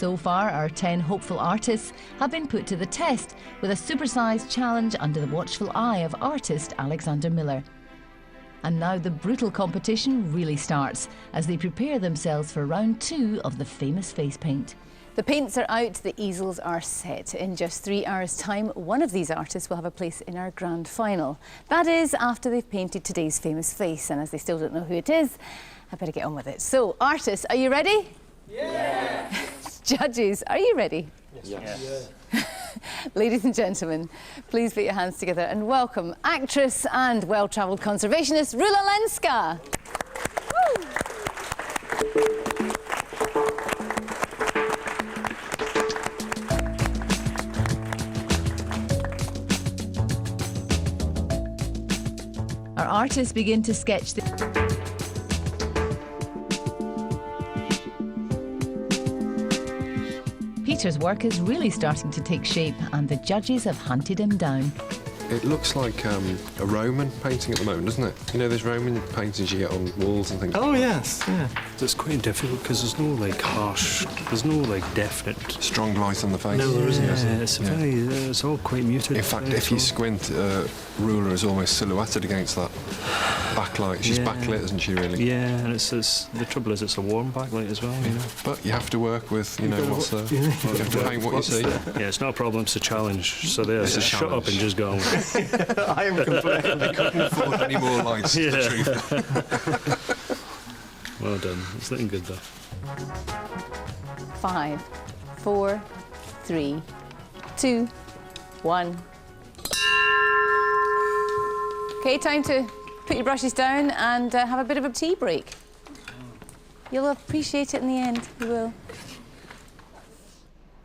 So far, our 10 hopeful artists have been put to the test with a supersized challenge under the watchful eye of artist Alexander Millar. And now the brutal competition really starts as they prepare themselves for round 2 of the famous face paint. The paints are out, the easels are set. In just 3 hours' time, one of these artists will have a place in our grand final. That is, after they've painted today's famous face, and as they still don't know who it is, I better get on with it. So, artists, are you ready? Yeah! Judges, are you ready? Yes. Ladies and gentlemen, please put your hands together and welcome actress and well-travelled conservationist Rula Lenska. Woo! Our artists begin to sketch the... Peter's work is really starting to take shape and the judges have hunted him down. It looks like a Roman painting at the moment, doesn't it? You know, there's Roman paintings you get on walls and things. Oh, yes, yeah. It's quite difficult because there's no, like, harsh, there's no, like, definite... Strong light on the face. No, there isn't. It's all quite muted. In fact, if you squint, Ruler is almost silhouetted against that backlight. She's backlit, isn't she, really? Yeah, and the trouble is it's a warm backlight as well, you know. But you have to work with, you know, what's there. You have to paint what you see. Yeah, it's not a problem, it's a challenge. So there's shut up and just go on with it. I am complaining. They couldn't afford any more lights, yeah. the truth. Well done. It's looking good, though. 5, 4, 3, 2, 1. OK, time to put your brushes down and have a bit of a tea break. You'll appreciate it in the end, you will.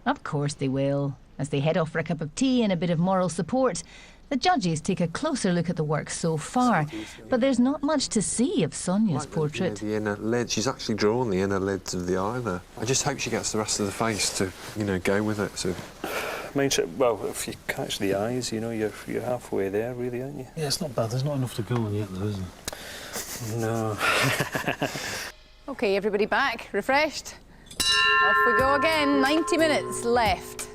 Of course they will. As they head off for a cup of tea and a bit of moral support, the judges take a closer look at the work so far, but there's not much to see of Sonia's portrait. The inner lid, she's actually drawn the inner lids of the eye there. I just hope she gets the rest of the face to, you know, go with it. So, well, if you catch the eyes, you know, you're halfway there, really, aren't you? Yeah, it's not bad. There's not enough to go on yet, though, is there? No. OK, everybody back, refreshed. Off we go again, 90 minutes left.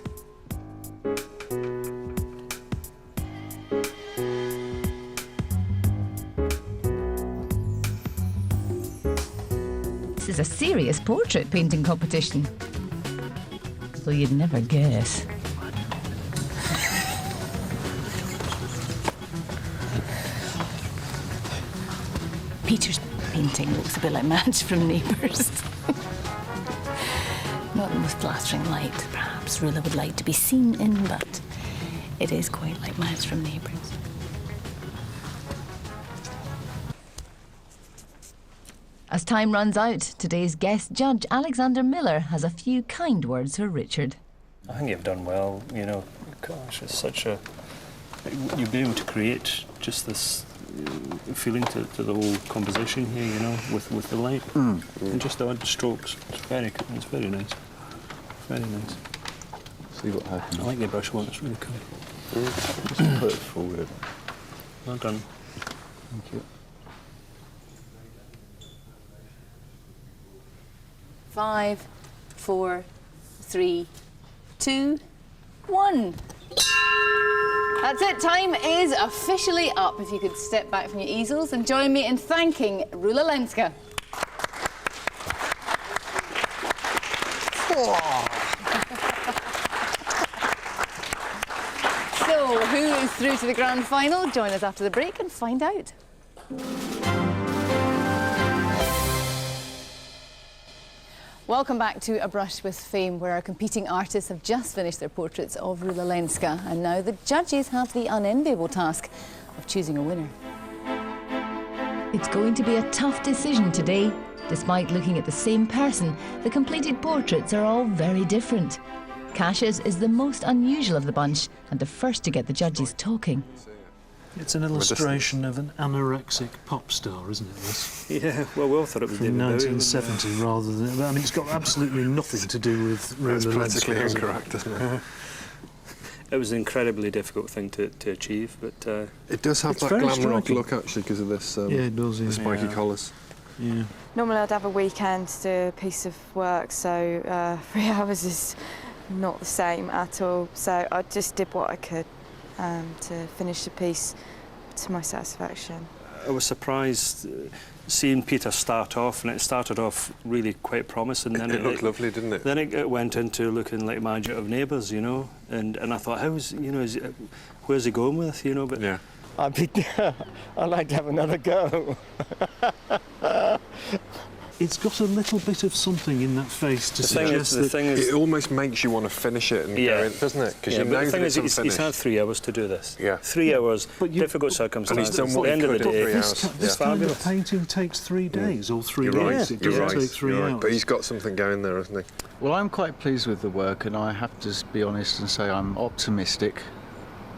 This is a serious portrait painting competition. Though you'd never guess. Peter's painting looks a bit like Madge from Neighbours. Not the most blastering light, perhaps Rula would like to be seen in, but it is quite like Madge from Neighbours. As time runs out, today's guest judge, Alexander Millar, has a few kind words for Richard. I think you've done well, you know. Gosh, it's such a... You've been able to create just this feeling to the whole composition here, you know, with the light. And just the odd strokes. It's very nice. Very nice. see what happens. I like your brush one, it's really cool. Just put it forward. Well done. Thank you. 5, 4, 3, 2, 1. That's it, time is officially up. If you could step back from your easels and join me in thanking Rula Lenska. So, who is through to the grand final? Join us after the break and find out. Welcome back to A Brush with Fame, where our competing artists have just finished their portraits of Rula Lenska, and now the judges have the unenviable task of choosing a winner. It's going to be a tough decision today. Despite looking at the same person, the completed portraits are all very different. Kassia's is the most unusual of the bunch and the first to get the judges talking. It's an illustration of an anorexic pop star, isn't it, this? Yeah, well, we all thought it was from 1970 rather than... I mean, it's got absolutely nothing to do with Rula Lenska. It's politically incorrect, isn't it? It was an incredibly difficult thing to achieve, but... it does have that glam rock look, actually, because of this, yeah, it does, yeah. the spiky collars. Yeah. Normally I'd have a weekend to do a piece of work, so 3 hours is not the same at all. So I just did what I could to finish the piece to my satisfaction. I was surprised seeing Peter start off, and it started off really quite promising. Then it looked lovely, didn't it? Then it went into looking like Magic of Neighbours, you know, and I thought, where's he going with, you know? But yeah. I'd like to have another go. It's got a little bit of something in that face to suggest that... It almost makes you want to finish it and go in, doesn't it? Because you know that it's unfinished. He's had 3 hours to do this. Yeah. 3 hours, difficult circumstances. And he's done what At the end of the day, This kind of painting takes 3 days or 3 You're days. right. It doesn't take 3 hours. But he's got something going there, hasn't he? Well, I'm quite pleased with the work, and I have to be honest and say I'm optimistic,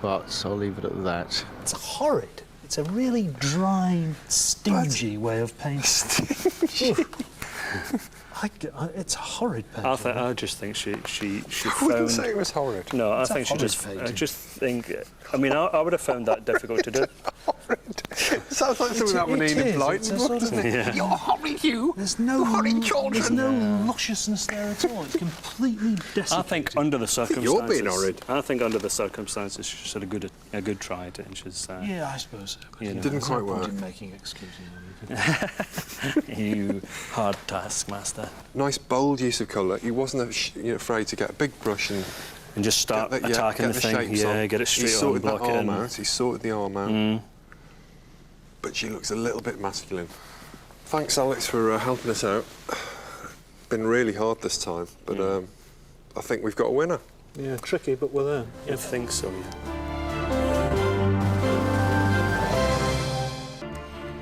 but I'll leave it at that. It's horrid. It's a really dry, stingy way of painting. It's a horrid painting. I just think she I wouldn't say it was horrid. No, I It's a think she horrid just. painting. I just think. I mean, I would have found that difficult to do. Sounds like something that would need a blight. You're horrid, you! There's no horrid children! There's no lusciousness there at all. It's completely desiccated. I think under the circumstances. You're being horrid. I think under the circumstances, she had a good try at it, and she's. Yeah, I suppose so. You know. Didn't There's no quite point work. in making excuses or anything. You hard taskmaster. Nice bold use of colour. He wasn't afraid to get a big brush and just start attacking the thing. shapes on. Get it straight He on, sorted block that it arm in. out. He sorted the arm out. But she looks a little bit masculine. Thanks, Alex, for helping us out. Been really hard this time, but I think we've got a winner. Yeah, tricky, but we're there. I think so, yeah.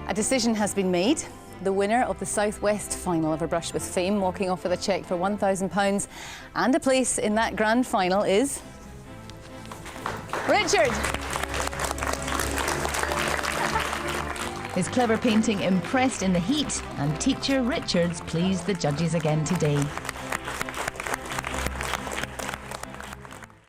A decision has been made. The winner of the South West final of A Brush with Fame, walking off with a cheque for £1,000 and a place in that grand final is... Richard! His clever painting impressed in the heat, and teacher Richards pleased the judges again today.